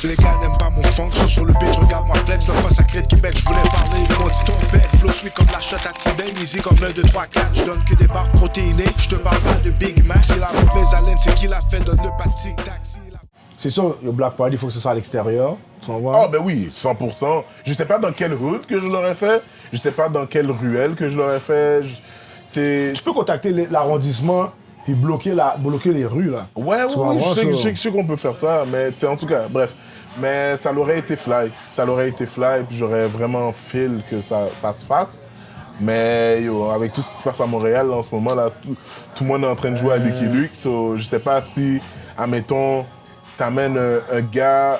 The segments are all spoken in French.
Les gars n'aiment pas mon funk, sont sur le beat, regarde-moi flex. La fois sacrée de Québec, je voulais parler. Ils m'ont dit ton bête, flow, je suis comme la shot à Tibet. Easy comme 1, 2, 3, 4. Je donne que des barres protéinées. Je te parle pas de Big Mac. C'est la mauvaise haleine, c'est qui l'a fait, donne le pas de tic-tac. C'est sûr, le Black Party, il faut que ce soit à l'extérieur. Ah ben oui, 100%. Je sais pas dans quelle hood que je l'aurais fait. Je sais pas dans quelle ruelle que je l'aurais fait. Tu peux contacter l'arrondissement puis bloquer les rues, là. Ouais, je sais qu'on peut faire ça, mais en tout cas, bref. Mais ça l'aurait été fly. Ça l'aurait été fly, puis j'aurais vraiment feel que ça se fasse. Mais yo, avec tout ce qui se passe à Montréal, là, en ce moment, là, tout le monde est en train de jouer à Lucky Luke. So, je sais pas si, admettons, t'amènes un gars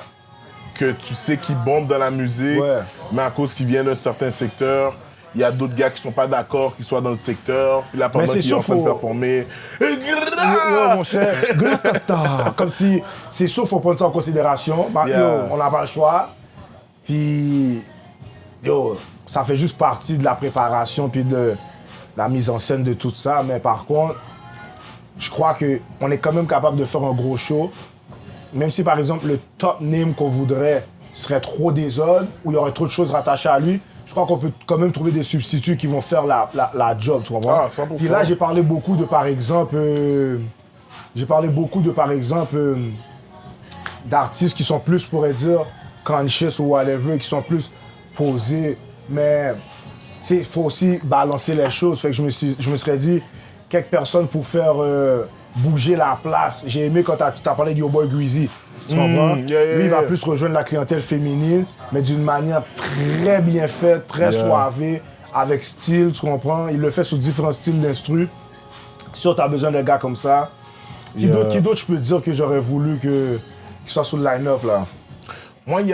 que tu sais qui bombe dans la musique, mais à cause qu'il vient d'un certain secteur, il y a d'autres gars qui sont pas d'accord qu'ils soient dans le secteur, puis là, pendant qu'ils sont en train de performer... Yo, mon cher, comme si... C'est sûr, faut prendre ça en considération. Bah, yo, on n'a pas le choix. Puis... Yo, ça fait juste partie de la préparation puis de la mise en scène de tout ça. Mais par contre, je crois qu'on est quand même capable de faire un gros show. Même si, par exemple, le top name qu'on voudrait serait trop désordre ou il y aurait trop de choses rattachées à lui, je crois qu'on peut quand même trouver des substituts qui vont faire la job, tu comprends? Ah, 100%. Puis là, j'ai parlé beaucoup de, par exemple, d'artistes qui sont plus, je pourrais dire, conscious ou whatever, qui sont plus posés. Mais, tu sais, il faut aussi balancer les choses. Fait que je me serais dit, quelques personnes pour faire bouger la place. J'ai aimé quand tu as parlé de Yo Boy Greasy. Tu comprends? Lui, il va plus rejoindre la clientèle féminine, mais d'une manière très bien faite, très soivée, avec style, tu comprends? Il le fait sur différents styles d'instru. Si tu as besoin d'un gars comme ça, qui d'autre je peux dire que j'aurais voulu qu'il soit sur le line-up, là? Moi, il y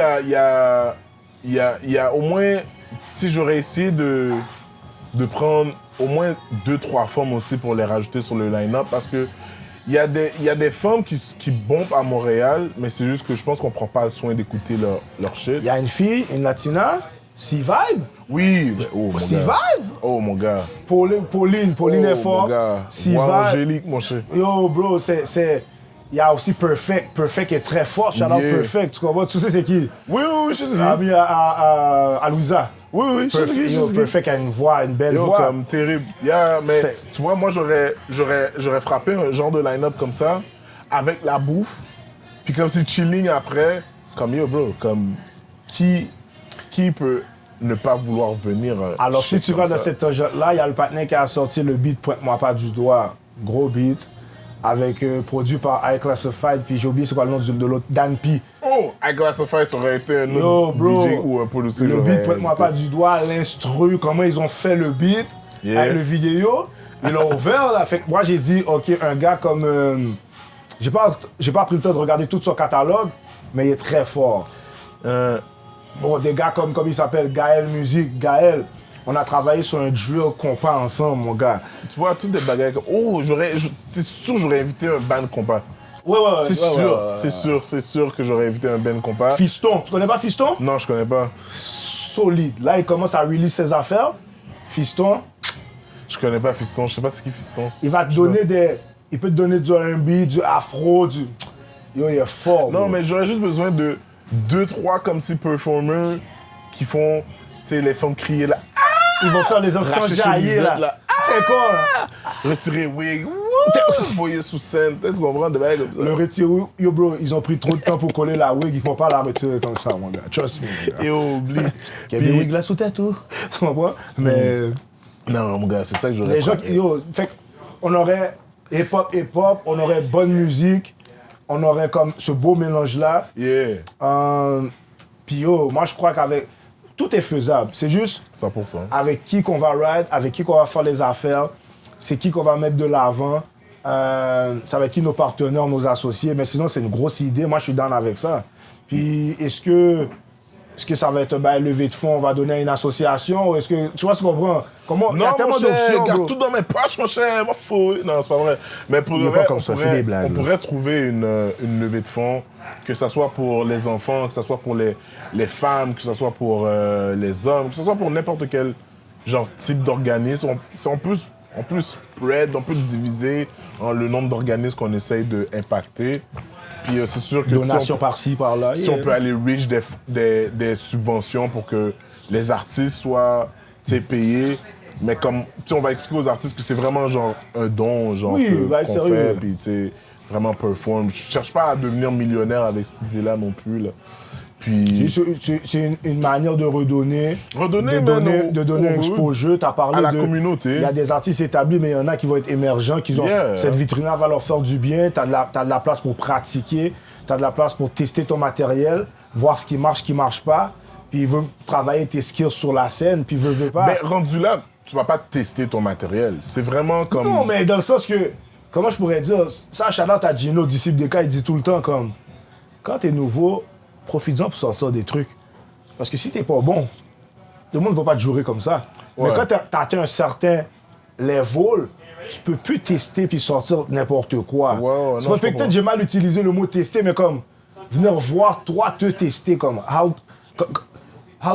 a au moins... Si j'aurais essayé de prendre au moins 2-3 femmes aussi pour les rajouter sur le line-up, parce que il y a des femmes qui bombent à Montréal, mais c'est juste que je pense qu'on prend pas soin d'écouter leur shit. Il y a une fille, une latina, C-Vibe. Oui, oh mon C-Vibe. gars. Oh mon gars. Pauline est fort. C-Vibe. Angélique, mon cher. Yo, bro, il y a aussi Perfect est très fort. Shout out Perfect, tu comprends? Tu sais c'est qui? Oui, je sais. Ami à Louisa. Oui, je sais. Perfect a une voix, une belle voix. Comme terrible. Mais tu vois, moi, j'aurais frappé un genre de line-up comme ça, avec la bouffe, puis comme c'est chilling après, comme yo, bro, comme qui peut ne pas vouloir venir. Alors, si tu vas dans cette là, il y a le partenaire qui a sorti le beat Pointe-moi pas du doigt, gros beat, avec produit par High Classified, puis j'ai oublié c'est quoi le nom de l'autre, Dan P. Oh, High Classified, ça aurait été un autre DJ ou un producteur. Le beat Pointe-moi pas du doigt, l'instru, comment ils ont fait le beat, avec le vidéo, ils l'ont ouvert là. Fait que moi j'ai dit, ok, un gars comme. J'ai pas pris le temps de regarder tout son catalogue, mais il est très fort. Bon, des gars comme il s'appelle Gaël Musique, Gaël. On a travaillé sur un drill compas ensemble, mon gars. Tu vois, toutes des bagages comme... Oh, c'est sûr j'aurais invité un band compas. Ouais. C'est sûr que j'aurais invité un band compas. Fiston, tu connais pas Fiston? Non, je connais pas. Solide. Là, il commence à release ses affaires. Fiston. Je connais pas Fiston, je sais pas ce qu'est Fiston. Il va te donner il peut te donner du R&B, du afro, Yo, il est fort. Non, mais j'aurais juste besoin de 2-3 comme si performers qui font, tu sais, les femmes crier là. Ils vont faire les enfants jaillir là. T'es con là. Retirer wig. Voyer sous scène. T'es comprends de bail comme ça. Le retirer wig. Yo bro, ils ont pris trop de temps pour coller la wig. Ils font pas la retirer comme ça, mon gars. Trust me, mon gars. Et oublie. Il y a des wigs là sous tête, tout. Tu comprends? Mais. Non, mon gars, c'est ça que j'aurais les gens qui. Yo, fait on aurait hip-hop, on aurait bonne musique, on aurait comme ce beau mélange là. Yeah. Puis yo, moi je crois qu'avec. Tout est faisable. C'est juste 100%. Avec qui qu'on va ride, avec qui qu'on va faire les affaires, c'est qui qu'on va mettre de l'avant, c'est avec qui nos partenaires, nos associés. Mais sinon, c'est une grosse idée. Moi, je suis down avec ça. Puis, est-ce que ça va être levé de fonds, on va donner à une association? Ou est-ce que, tu vois ce qu'on comprend? Comment, non, il y a tellement d'options, garde tout dans mes poches, mon cher. Moi, fou. Non, c'est pas vrai. Mais pour le vrai, on pourrait trouver une levée de fonds, que ce soit pour les enfants, que ce soit pour les femmes, que ce soit pour les hommes, que ce soit pour n'importe quel genre type d'organisme. On peut spread, on peut diviser en le nombre d'organismes qu'on essaye d'impacter. Puis c'est sûr que Donation par-ci, par-là. si on peut aller reach des subventions pour que les artistes soient payés, mais comme, on va expliquer aux artistes que c'est vraiment genre un don, genre qu'on fait, puis vraiment perform. Je cherche pas à devenir millionnaire avec cette idée-là non plus, là. Puis... C'est une manière de redonner, de donner un exposure. Tu as parlé à la communauté. Il y a des artistes établis, mais il y en a qui vont être émergents, qui ont cette vitrine-là va leur faire du bien. Tu as de la place pour pratiquer, tu as de la place pour tester ton matériel, voir ce qui marche pas. Puis ils veulent travailler tes skills sur la scène, puis ils veulent pas. Mais rendu là, tu vas pas tester ton matériel. C'est vraiment comme... Non, mais dans le sens que, comment je pourrais dire, ça, shout-out à Gino, disciple des cas, il dit tout le temps comme, quand t'es nouveau, profites-en pour sortir des trucs. Parce que si t'es pas bon, tout le monde ne va pas te jurer comme ça. Ouais. Mais quand t'as atteint un certain level, tu peux plus tester puis sortir n'importe quoi. Ouais, ça fait peut-être j'ai mal utilisé le mot tester, mais comme venir voir toi te tester comme how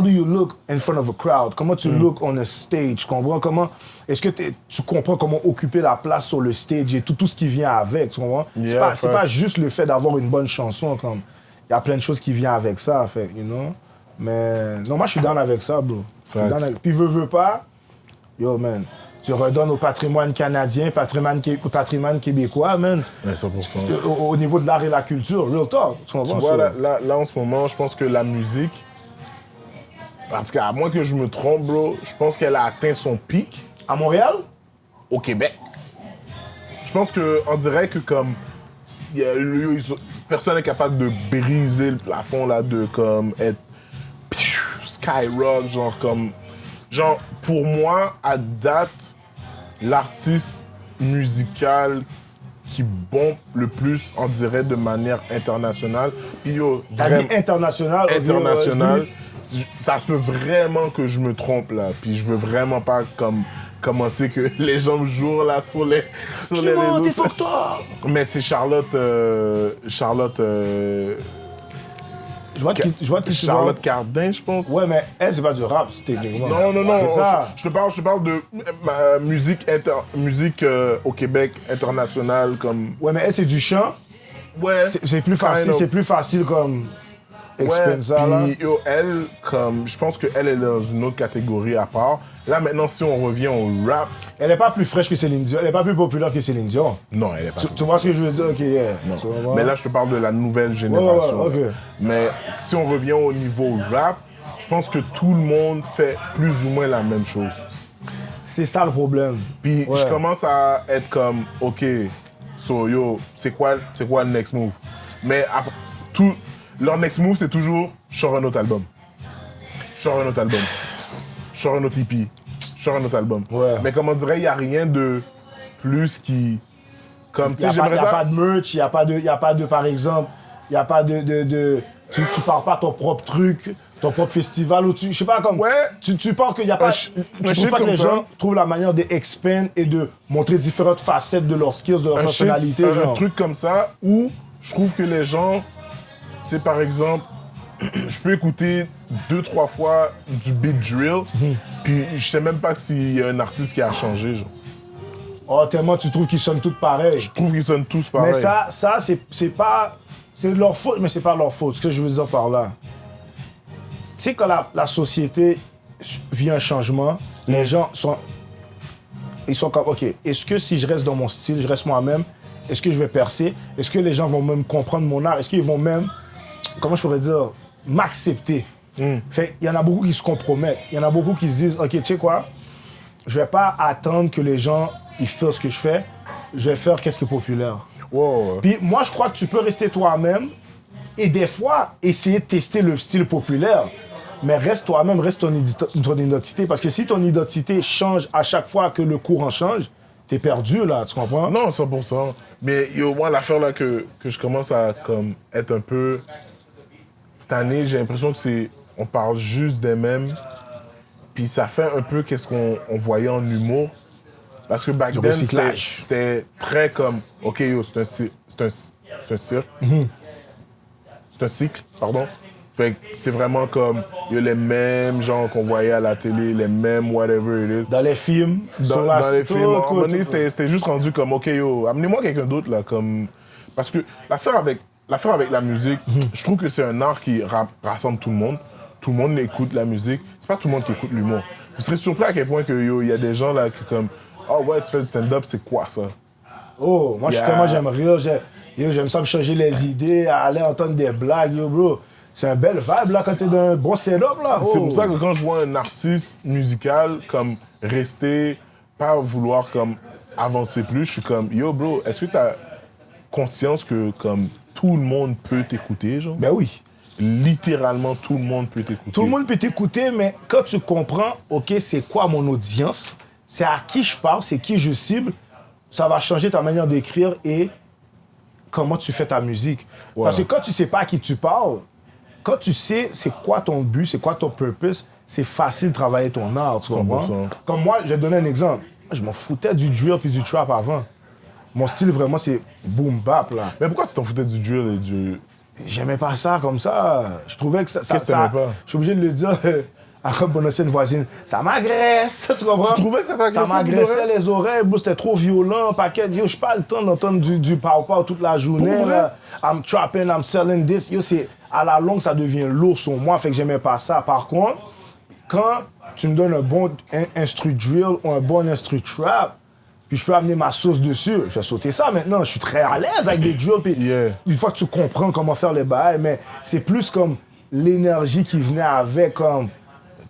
do you look in front of a crowd? Comment tu look on a stage? Comment est-ce que tu comprends comment occuper la place sur le stage et tout ce qui vient avec? Tu comprends? C'est pas juste le fait d'avoir une bonne chanson comme. Il y a plein de choses qui viennent avec ça, fait, you know. Mais non, moi, je suis down avec ça, bro. Puis, veux pas, yo, man, tu redonnes au patrimoine canadien, patrimoine québécois, man. Ouais, 100%. Au niveau de l'art et la culture, real talk. Tu vois, là, en ce moment, je pense que la musique, en tout cas, à moins que je me trompe, bro, je pense qu'elle a atteint son pic. À Montréal? Au Québec. Je pense qu'on dirait que comme... Personne n'est capable de briser le plafond là, de comme être skyrock, genre pour moi à date l'artiste musical qui bombe le plus on dirait de manière internationale. Puis yo, t'as dit international? International. Ça se peut vraiment que je me trompe là, puis je veux vraiment pas comme commencer que les gens me jouent là sur les réseaux. Mais c'est Charlotte. Je vois que Charlotte Cardin, je pense. Ouais, mais elle, c'est pas du rap, c'était techniquement. Non. Je te parle de musique au Québec internationale comme. Ouais, mais elle, c'est du chant. Ouais. C'est plus facile, c'est plus facile comme. Puis elle, comme, je pense qu'elle est dans une autre catégorie à part. Là, maintenant, si on revient au rap... Elle n'est pas plus fraîche que Céline Dion. Elle n'est pas plus populaire que Céline Dion. Non, elle n'est pas. Tu vois ce que je veux dire? OK, yeah. Non. Mais là, je te parle de la nouvelle génération. Okay. Mais si on revient au niveau rap, je pense que tout le monde fait plus ou moins la même chose. C'est ça le problème. Puis je commence à être comme, OK, so yo, c'est quoi le next move? Mais après, leur next move, c'est toujours « je sors un autre album ». Je sors un autre album. Je sors un autre EP. Je sors un autre album. Ouais. Mais comme on dirait, il n'y a rien de plus qui... Comme, tu sais, j'aimerais ça... Il n'y a pas de merch, il n'y a pas de, par exemple, il n'y a pas de tu parles pas ton propre truc, ton propre festival, ou je sais pas, comme... Ouais. Tu penses qu'il n'y a pas... Tu trouves pas que les gens trouvent la manière d'expand et de montrer différentes facettes de leurs skills, de leur personnalité, un truc comme ça, où je trouve que les gens... Tu sais, par exemple, je peux écouter 2-3 fois du beat drill, puis je sais même pas s'il y a un artiste qui a changé, genre. Oh, tellement tu trouves qu'ils sonnent tous pareils. Je trouve qu'ils sonnent tous pareils. Mais ça c'est pas... C'est leur faute, mais c'est pas leur faute. Ce que je veux dire par là. Tu sais, quand la société vit un changement, les gens sont... Ils sont comme, OK, est-ce que si je reste dans mon style, je reste moi-même, est-ce que je vais percer? Est-ce que les gens vont même comprendre mon art? Est-ce qu'ils vont même... Comment je pourrais dire, m'accepter. Fait, il y en a beaucoup qui se compromettent. Il y en a beaucoup qui se disent, OK, tu sais quoi, je vais pas attendre que les gens ils fassent ce que je fais. Je vais faire qu'est-ce qui est populaire. Wow. Puis moi, je crois que tu peux rester toi-même et des fois, essayer de tester le style populaire. Mais reste toi-même, reste ton identité. Parce que si ton identité change à chaque fois que le courant change, t'es perdu, là, tu comprends? Non, 100%. Mais moi, l'affaire là que je commence à comme, être un peu... tanné, j'ai l'impression que c'est... On parle juste des mêmes. Puis ça fait un peu qu'est-ce qu'on voyait en humour. Parce que back then, c'était très comme... OK, yo, c'est un cirque. C'est un cycle, pardon. Fait que c'est vraiment comme... Il y a les mêmes gens qu'on voyait à la télé, les mêmes whatever it is. Dans les films. Dans les films. À un moment donné, c'était juste rendu comme... OK, yo, amenez-moi quelqu'un d'autre, là, comme... Parce que l'affaire avec l'affaire avec la musique, je trouve que c'est un art qui rassemble tout le monde. Tout le monde écoute la musique. C'est pas tout le monde qui écoute l'humour. Vous serez surpris à quel point il y a des gens là qui comme oh ouais, tu fais du stand-up, c'est quoi ça? Oh, moi, justement, j'aime rire. J'aime ça me changer les idées, aller entendre des blagues, yo, bro. C'est un bel vibe, là, quand t'es dans un bon setup, là. C'est pour ça que quand je vois un artiste musical, comme, rester, pas vouloir, comme, avancer plus, je suis comme, yo, bro, est-ce que t'as conscience que, comme, tout le monde peut t'écouter, genre? Ben oui. Littéralement, tout le monde peut t'écouter. Tout le monde peut t'écouter, mais quand tu comprends, OK, c'est quoi mon audience, c'est à qui je parle, c'est qui je cible, ça va changer ta manière d'écrire et comment tu fais ta musique. Ouais. Parce que quand tu sais pas à qui tu parles, quand tu sais c'est quoi ton but, c'est quoi ton purpose, c'est facile de travailler ton art, tu comprends? Comme moi, je vais te donner un exemple. Je m'en foutais du drill puis du trap avant. Mon style, vraiment, c'est boom bap, là. Mais pourquoi tu t'en foutais du drill et du... J'aimais pas ça comme ça. Je trouvais que ça... Qu'est-ce que t'aimais pas? Je suis obligé de le dire... À bonasser une voisine, ça m'agresse, tu comprends? Tu trouvais que ça t'agressait? Ça m'agressait les oreilles, c'était trop violent, paquet. Yo, j'ai pas le temps d'entendre du pow-pow toute la journée. Là. I'm trapping, I'm selling this. Yo, à la longue, ça devient lourd sur moi, fait que j'aimais pas ça. Par contre, quand tu me donnes un bon instru drill ou un bon instru trap, puis je peux amener ma sauce dessus, je vais sauter ça maintenant. Je suis très à l'aise avec des drills, puis une fois que tu comprends comment faire les bails, mais c'est plus comme l'énergie qui venait avec, comme...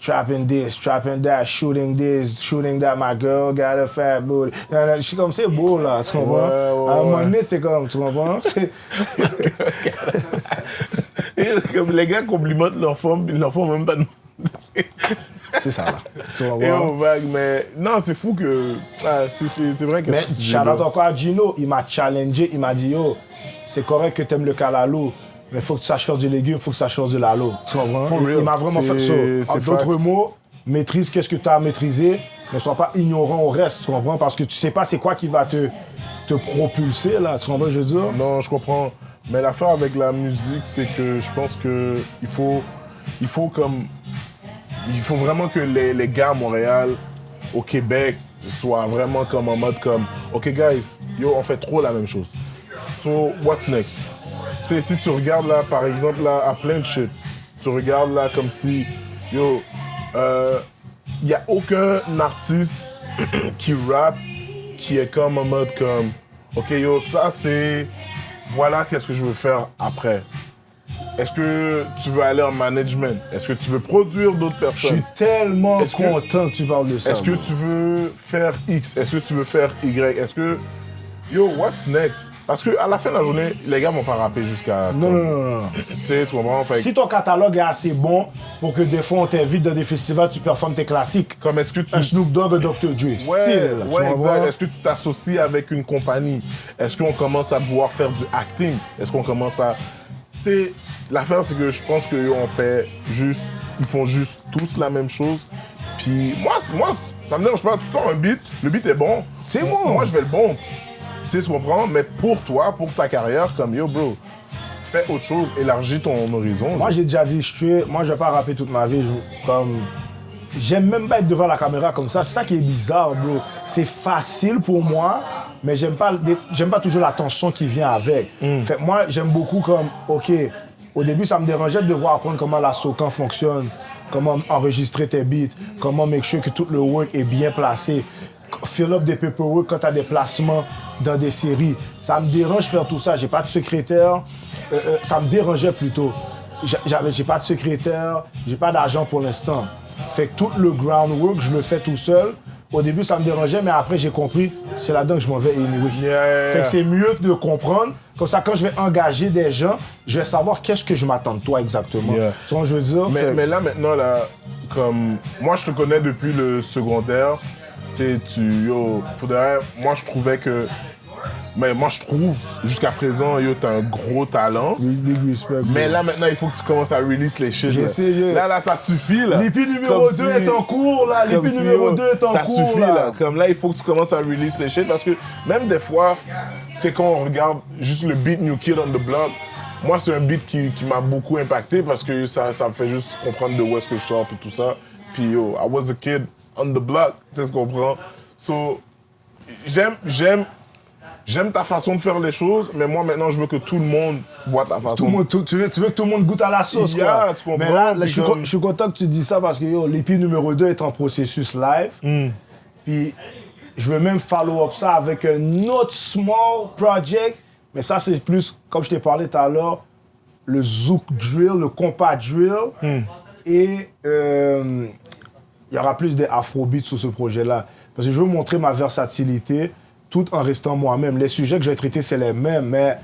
Trapping this, trapping that, shooting this, shooting that, my girl got a fat booty. Je suis comme, c'est beau là, tu comprends? À un moment donné, c'était comme, tu comprends? Comme les gars complimentent leur femme, puis leur femme même pas... C'est ça là. Tu mais non, c'est fou que... c'est vrai que... Mais shout-out encore à Gino, il m'a challengé, il m'a dit, yo, c'est correct que t'aimes le calalo. Mais il faut que tu saches faire du légume, il faut que tu saches faire du lalo. Tu comprends? Il m'a vraiment fait ça. En d'autres mots, maîtrise qu'est-ce que tu as à maîtriser, ne sois pas ignorant au reste, tu comprends? Parce que tu sais pas c'est quoi qui va te propulser, là. Tu comprends ce que je veux dire? Non, je comprends. Mais l'affaire avec la musique, c'est que je pense que il faut vraiment que les gars à Montréal, au Québec, soient vraiment comme en mode comme, OK, guys, yo, on fait trop la même chose. So, what's next? T'sais, si tu regardes là, par exemple, là, à plein de shit, tu regardes là comme si, yo, y a aucun artiste qui rappe qui est comme en mode comme, OK, yo, ça c'est, voilà qu'est-ce que je veux faire après. Est-ce que tu veux aller en management? Est-ce que tu veux produire d'autres personnes? Je suis tellement content que tu parles de ça. Est-ce que tu veux faire X? Est-ce que tu veux faire Y? Est-ce que... Yo, what's next? Parce qu'à la fin de la journée, les gars vont pas rapper jusqu'à... Non. Tu sais, tu comprends? Si ton catalogue est assez bon pour que des fois on t'invite dans des festivals, tu performes tes classiques. Comme est-ce que tu... Un Snoop Dogg, un Dr. Dre. Style, là. Ouais, exact. Est-ce que tu t'associes avec une compagnie? Est-ce qu'on commence à pouvoir faire du acting? Est-ce qu'on commence à... Tu sais, l'affaire, c'est que je pense qu'on fait juste... Ils font juste tous la même chose. Puis moi, ça me dérange pas. Tu sors un beat, le beat est bon. C'est bon. Moi, je vais le bon. Tu sais, tu comprends? Mais pour toi, pour ta carrière, comme yo, bro, fais autre chose, élargis ton horizon. Moi, j'ai déjà dit, moi, je vais pas rapper toute ma vie. J'aime même pas être devant la caméra comme ça. C'est ça qui est bizarre, bro. C'est facile pour moi, mais j'aime pas toujours la tension qui vient avec. Fait que moi, j'aime beaucoup comme, OK, au début, ça me dérangeait de devoir apprendre comment la Socan fonctionne, comment enregistrer tes beats, comment make sure que tout le work est bien placé. Fill up des paperwork quand tu as des placements dans des séries. Ça me dérange faire tout ça. J'ai pas de secrétaire. Ça me dérangeait plutôt. J'ai pas de secrétaire. J'ai pas d'argent pour l'instant. Fait que tout le groundwork, je le fais tout seul. Au début, ça me dérangeait, mais après, j'ai compris. C'est là-dedans que je m'en vais anyway. Fait que c'est mieux de comprendre. Comme ça, quand je vais engager des gens, je vais savoir qu'est-ce que je m'attends de toi exactement. Tu vois ce que je veux dire? Mais là, maintenant, là, comme... Moi, je te connais depuis le secondaire. Tu sais, pour de vrai, moi, je trouvais que... Mais moi, je trouve, jusqu'à présent, yo, t'as un gros talent. Big respect. Mais là, maintenant, il faut que tu commences à release les shit. J'essaie. Là, ça suffit, là. L'EP numéro 2 est en cours, là. L'EP numéro 2 est en cours, ça suffit, là. Comme là, il faut que tu commences à release les shit. Parce que même des fois, tu sais, quand on regarde juste le beat New Kid on the Block, moi, c'est un beat qui m'a beaucoup impacté parce que ça me fait juste comprendre de où est-ce que je sors et tout ça. Puis, yo, I was a kid on the block, tu sais ce qu'on comprend. So, j'aime j'aime ta façon de faire les choses, mais moi maintenant je veux que tout le monde voit ta façon. Tu veux que tout le monde goûte à la sauce, quoi. Tu comprends? Mais là je suis content que tu dis ça parce que l'EP numéro 2 est en processus live. Puis je veux même follow up ça avec un autre small project. Mais ça, c'est plus, comme je t'ai parlé tout à l'heure, le zouk drill, le compas drill. Et il y aura plus d'afrobeat sur ce projet-là. Parce que je veux montrer ma versatilité tout en restant moi-même. Les sujets que je vais traiter, c'est les mêmes, mais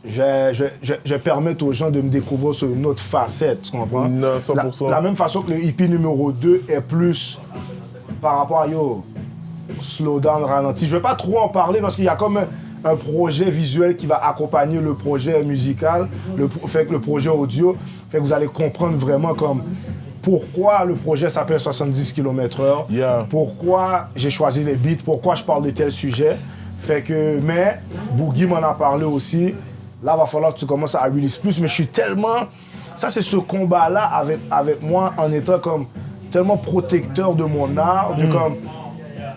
je vais permettre aux gens de me découvrir sur une autre facette, tu comprends? Non, 100%. La même façon que le EP numéro 2 est plus par rapport à slow down, ralenti. Je vais pas trop en parler parce qu'il y a comme un projet visuel qui va accompagner le projet musical, le projet audio. Fait que vous allez comprendre vraiment comme pourquoi le projet s'appelle 70 km/h, pourquoi j'ai choisi les beats, pourquoi je parle de tel sujet. Fait que, mais Boogie m'en a parlé aussi. Là, il va falloir que tu commences à release plus. Mais je suis tellement... Ça, c'est ce combat-là avec moi en étant comme tellement protecteur de mon art, de comme...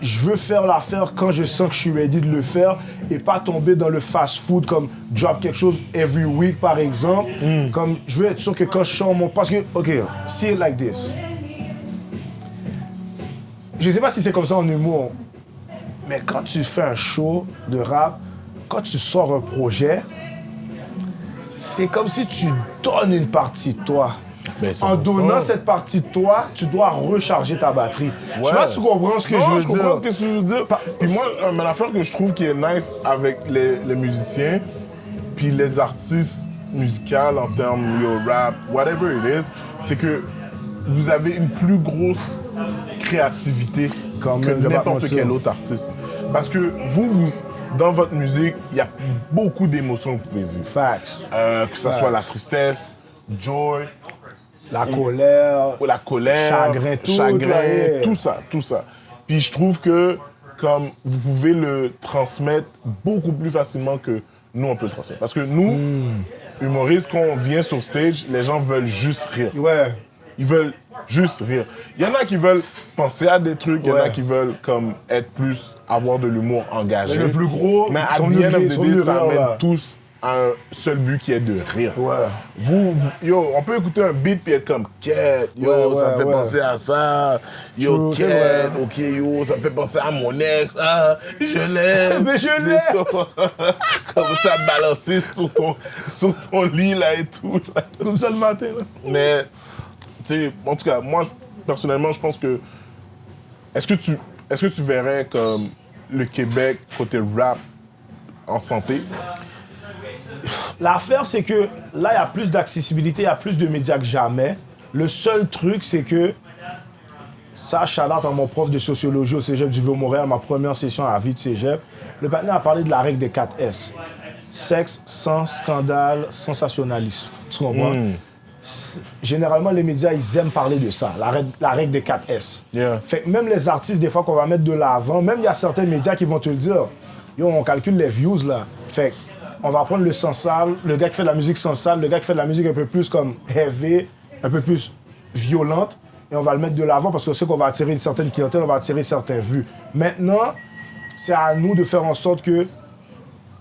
Je veux faire l'affaire quand je sens que je suis ready de le faire et pas tomber dans le fast-food comme drop quelque chose every week par exemple. Comme je veux être sûr que quand je sors mon... Parce que, OK, see it like this. Je sais pas si c'est comme ça en humour, mais quand tu fais un show de rap, quand tu sors un projet, c'est comme si tu donnes une partie de toi. En donnant cette partie de toi, tu dois recharger ta batterie. Je sais pas si tu comprends ce que je veux dire. Je comprends ce que tu veux dire. Puis moi, l'affaire que je trouve qui est nice avec les musiciens, puis les artistes musicaux en termes de rap, whatever it is, c'est que vous avez une plus grosse créativité que n'importe quel autre artiste. Parce que vous, dans votre musique, il y a beaucoup d'émotions que vous pouvez vivre. Facts. Que ce soit la tristesse, joy, la colère, chagrin, tout ça. Puis je trouve que comme vous pouvez le transmettre beaucoup plus facilement que nous on peut le transmettre. Parce que nous, humoristes, quand on vient sur stage, les gens veulent juste rire. Ouais. Ils veulent juste rire. Il y en a qui veulent penser à des trucs, il y en a qui veulent comme être plus, avoir de l'humour engagé. Mais le plus gros, mais à bien ça amène tous un seul but qui est de rire. Ouais. On peut écouter un beat puis être comme quête, ça me fait penser à ça. Quête, ça me fait penser à mon ex. Je l'aime. Mais je l'aime. Comme ça, balancer sur ton lit là et tout. Là. Comme ça le matin. Là. Mais, tu sais, en tout cas, moi, personnellement, je pense que. Est-ce que tu verrais comme le Québec côté rap en santé? L'affaire, c'est que là, il y a plus d'accessibilité, il y a plus de médias que jamais. Le seul truc, c'est que ça, shout-out à mon prof de sociologie au Cégep du Vieux-Montréal, ma première session à vie de Cégep. Le partenaire a parlé de la règle des 4 S. Sexe, sans scandale, sensationnalisme. Tu comprends? Généralement, les médias, ils aiment parler de ça, la règle des 4 S. Fait que même les artistes, des fois, qu'on va mettre de l'avant, même il y a certains médias qui vont te le dire. On calcule les views, là. Fait on va prendre le sensal, le gars qui fait de la musique sensale, le gars qui fait de la musique un peu plus comme heavy, un peu plus violente, et on va le mettre de l'avant parce qu'on sait qu'on va attirer une certaine clientèle, on va attirer certaines vues. Maintenant, c'est à nous de faire en sorte que,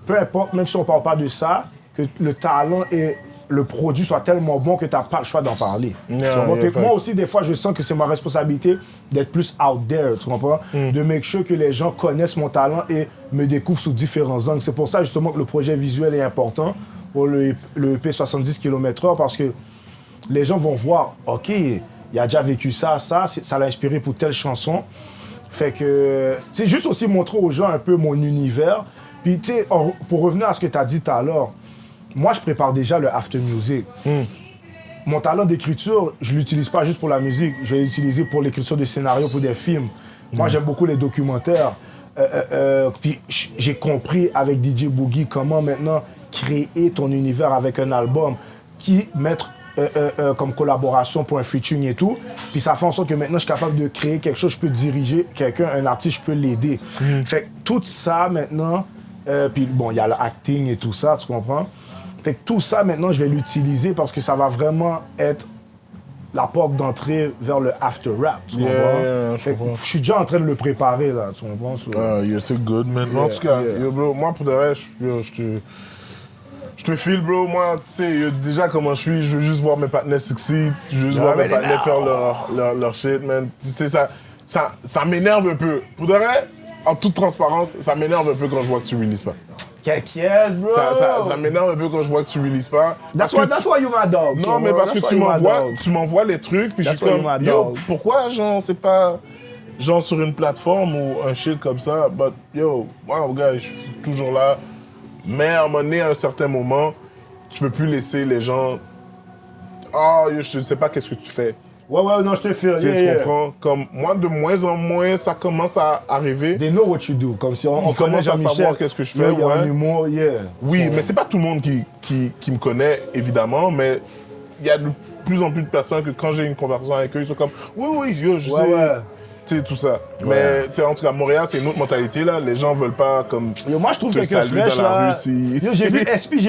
peu importe, même si on ne parle pas de ça, que le talent et le produit soient tellement bons que tu n'as pas le choix d'en parler. Moi aussi, des fois, je sens que c'est ma responsabilité d'être plus out there, tu comprends? De make sure que les gens connaissent mon talent et me découvrent sous différents angles. C'est pour ça, justement, que le projet visuel est important pour le EP 70 km/h parce que les gens vont voir, OK, il a déjà vécu ça l'a inspiré pour telle chanson. Fait que, c'est juste aussi montrer aux gens un peu mon univers. Puis, tu sais, pour revenir à ce que tu as dit tout à l'heure, moi, je prépare déjà le after music. Mon talent d'écriture, je ne l'utilise pas juste pour la musique. Je vais l'utiliser pour l'écriture de scénarios pour des films. Moi, j'aime beaucoup les documentaires. Puis j'ai compris avec DJ Boogie comment maintenant créer ton univers avec un album, qui mettre comme collaboration pour un featuring et tout. Puis ça fait en sorte que maintenant, je suis capable de créer quelque chose, je peux diriger quelqu'un, un artiste, je peux l'aider. Fait que tout ça maintenant, puis bon, il y a l'acting et tout ça, tu comprends? Fait que tout ça, maintenant, je vais l'utiliser parce que ça va vraiment être la porte d'entrée vers le after rap, tu comprends? Je comprends. Je suis déjà en train de le préparer, là, tu comprends? C'est good, man. En tout cas, yo, bro, moi, pour de vrai, je te file, bro. Moi, tu sais, déjà comment je suis, je veux juste voir mes partenaires succeed, je veux juste voir mes partenaires faire leur shit, man. Tu sais, ça m'énerve un peu. Pour de vrai, en toute transparence, ça m'énerve un peu quand je vois que tu releases pas. Qu'est-ce, bro? Ça m'énerve un peu quand je vois que tu releases pas. That's why you my dog. Non, mais parce que tu m'envoies les trucs, puis je suis comme, yo, pourquoi, genre, c'est pas, genre, sur une plateforme ou un shit comme ça, but, yo, wow, gars, je suis toujours là. Mais à un moment donné, à un certain moment, tu peux plus laisser les gens, yo, je sais pas qu'est-ce que tu fais. Ouais, non, je te file. Tu comprends? Comme moi, de moins en moins, ça commence à arriver. They know what you do. Comme si on commence à savoir qu'est-ce que je fais. Il y a un humour, Oui, mais c'est pas tout le monde qui me connaît, évidemment, mais il y a de plus en plus de personnes que quand j'ai une conversation avec eux, ils sont comme, oui, yo, je sais. Tu sais, tout ça. Ouais. Mais, tu sais, en tout cas, Montréal, c'est une autre mentalité, là. Les gens veulent pas, comme, yo, moi, je trouve quelqu'un fraîche, dans la rue, yo, j'ai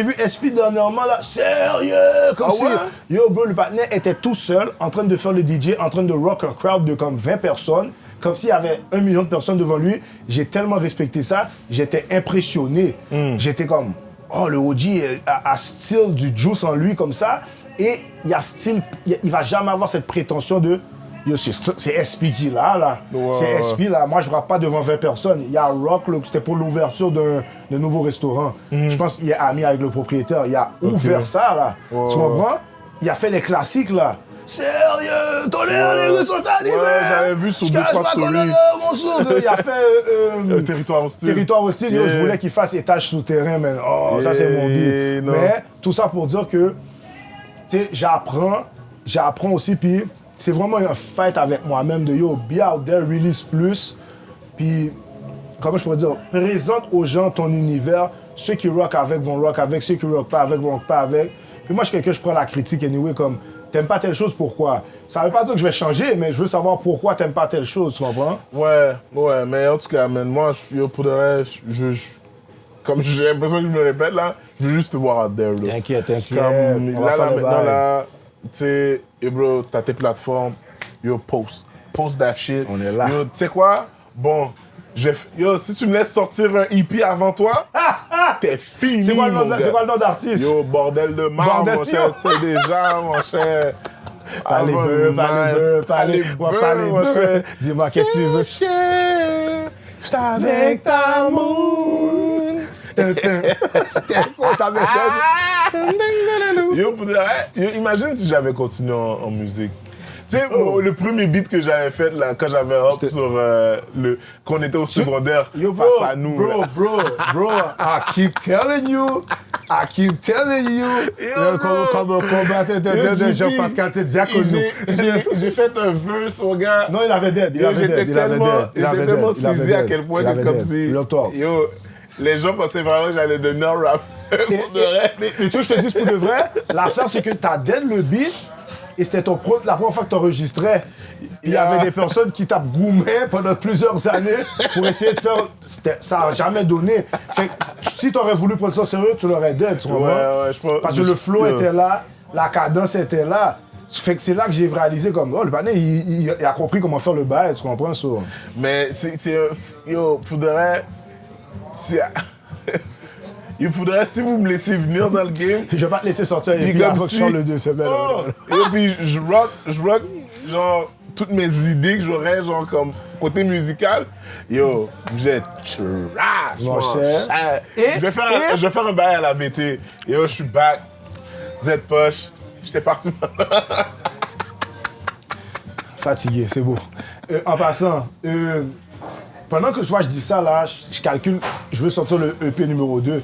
vu SP dernièrement, là. Sérieux! Comme si, yo, bro, le partenaire était tout seul, en train de faire le DJ, en train de rock un crowd de comme 20 personnes. Comme s'il y avait 1 million de personnes devant lui. J'ai tellement respecté ça. J'étais impressionné. J'étais comme, le OG a style du juice en lui, comme ça. Et il y a style, il va jamais avoir cette prétention de... Yo, c'est SP qui est là. Ouais, c'est SP là. Moi, je rappe pas devant 20 personnes. Il y a Rock, c'était pour l'ouverture d'un nouveau restaurant. Je pense qu'il est ami avec le propriétaire. Il a ouvert ça, là. Tu comprends? Il a fait les classiques, là. Sérieux, tolère les résultats, j'avais vu sur 2-3 stories. Il a fait Territoire hostile. Territoire hostile. Yo, je voulais qu'il fasse étage souterrain, man. Ça, c'est mon beat. Mais tout ça pour dire que, tu sais, j'apprends aussi, puis c'est vraiment un fight avec moi-même de yo, be out there, release plus. Puis, comment je pourrais dire, présente aux gens ton univers. Ceux qui rock avec vont rock avec, ceux qui rock pas avec vont rock pas avec. Puis moi, je suis quelqu'un, je prends la critique anyway, comme t'aimes pas telle chose, pourquoi? Ça veut pas dire que je vais changer, mais je veux savoir pourquoi t'aimes pas telle chose, tu comprends? Ouais, mais en tout cas, man, moi, pour de vrai, comme j'ai l'impression que je me répète là, je veux juste te voir out there. T'inquiète. Comme, là, maintenant, là, tu sais, bro, t'as tes plateformes, yo, post that shit. On est là. Yo, tu sais quoi? Bon, si tu me laisses sortir un EP avant toi, t'es fini. C'est quoi le nom d'artiste? Yo, bordel de marde, mon cher, tu sais déjà, mon cher. Parlez peu. Dis-moi, qu'est-ce que tu veux? J'suis avec ta moon. Yo, imagine si j'avais continué en musique. Tu sais, le premier beat que j'avais fait là, quand j'avais hop sur qu'on était au secondaire face à nous. Bro, I keep telling you. Comme combattant de Jean-Pascal Diacono. J'ai fait un verse au gars. Non, il avait dead. J'étais tellement saisi à quel point que comme si. Yo, les gens pensaient vraiment que j'allais devenir un rap. Mais tu vois, je te dis pour de vrai, l'affaire c'est que t'as dead le beat. Et c'était la première fois que tu enregistrais. Il y avait des personnes qui t'abgoumaient pendant plusieurs années pour essayer de faire... Ça n'a jamais donné. Fait que, si tu aurais voulu prendre ça sérieux, tu l'aurais dead, tu comprends? Ouais, je pense... Parce que le flow était là, la cadence était là. Fait que c'est là que j'ai réalisé comme... le panneau, il a compris comment faire le bail, tu comprends ça? Mais c'est... Yo, faudrait... Il faudrait, si vous me laissez venir dans le game... Je vais pas te laisser sortir et puis après, je sors le 2, c'est bien. Et puis, je rock, genre, toutes mes idées que j'aurais, genre, comme côté musical. Yo, vous êtes trash, mon cher. Je vais faire un bail à la VT. Yo, je suis back. Z-Poche. J'étais parti. Fatigué, c'est beau. En passant, pendant que je dis ça, là, je calcule, je veux sortir le EP numéro 2.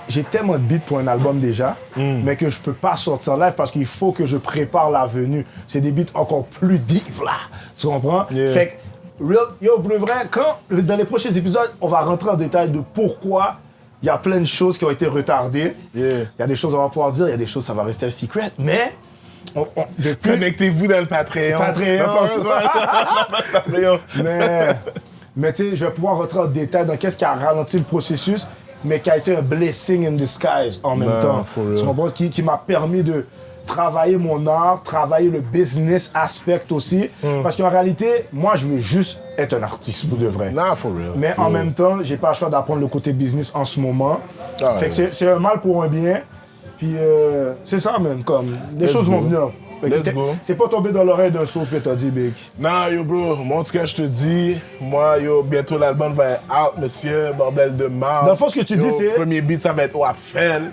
J'ai tellement de beats pour un album déjà, mais que je peux pas sortir live parce qu'il faut que je prépare la venue. C'est des beats encore plus deep, là. Tu comprends? Fait que, yo, pour le vrai, dans les prochains épisodes, on va rentrer en détail de pourquoi il y a plein de choses qui ont été retardées. Il y a des choses on va pouvoir dire, il y a des choses ça va rester un secret, mais... Connectez-vous dans le Patreon. Mais tu sais, je vais pouvoir rentrer en détail dans qu'est-ce qui a ralenti le processus, mais qui a été un blessing in disguise en même temps. Tu comprends? Qui m'a permis de travailler mon art, travailler le business aspect aussi. Parce qu'en réalité, moi, je veux juste être un artiste, pour de vrai. Nah, for real. Mais en même temps, j'ai pas le choix d'apprendre le côté business en ce moment. Ah, fait que c'est un mal pour un bien. Puis c'est ça, même, comme, les choses vont venir. Fait que Let's go. c'est pas tombé dans l'oreille d'un sauce que t'as dit, Big. Non, yo, bro, moi, ce que je te dis, moi, yo, bientôt l'album va être out, monsieur, bordel de marde. Dans le fond, ce que tu dis, c'est- Premier beat, ça va être Wapfel.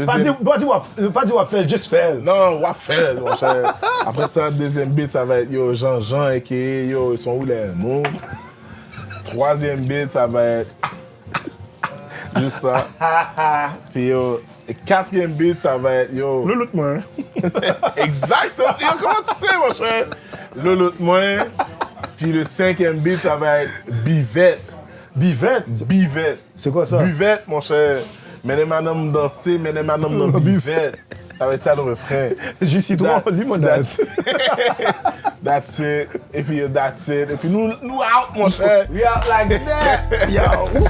Pas dire Wapfel, juste Fel. Non, Wapfel, mon cher. Après ça, deuxième beat, ça va être yo, Jean-Jean, et yo, ils sont où les mots? Troisième beat, ça va être juste ça. Puis yo, le quatrième beat, ça va être yo. L'autre, moi. Exactement. Yo, comment tu sais, mon cher? L'autre moins. Puis le cinquième beat, ça va être Bivette. Bivette. Bivette. C'est quoi ça? Buvette, mon cher. Menez madame danser, menez madame dans buvette. Ça va être ça le refrain. Jus citron, limonade. That's it. Et puis that's it. Et puis nous out, mon cher. We out like that. Yo.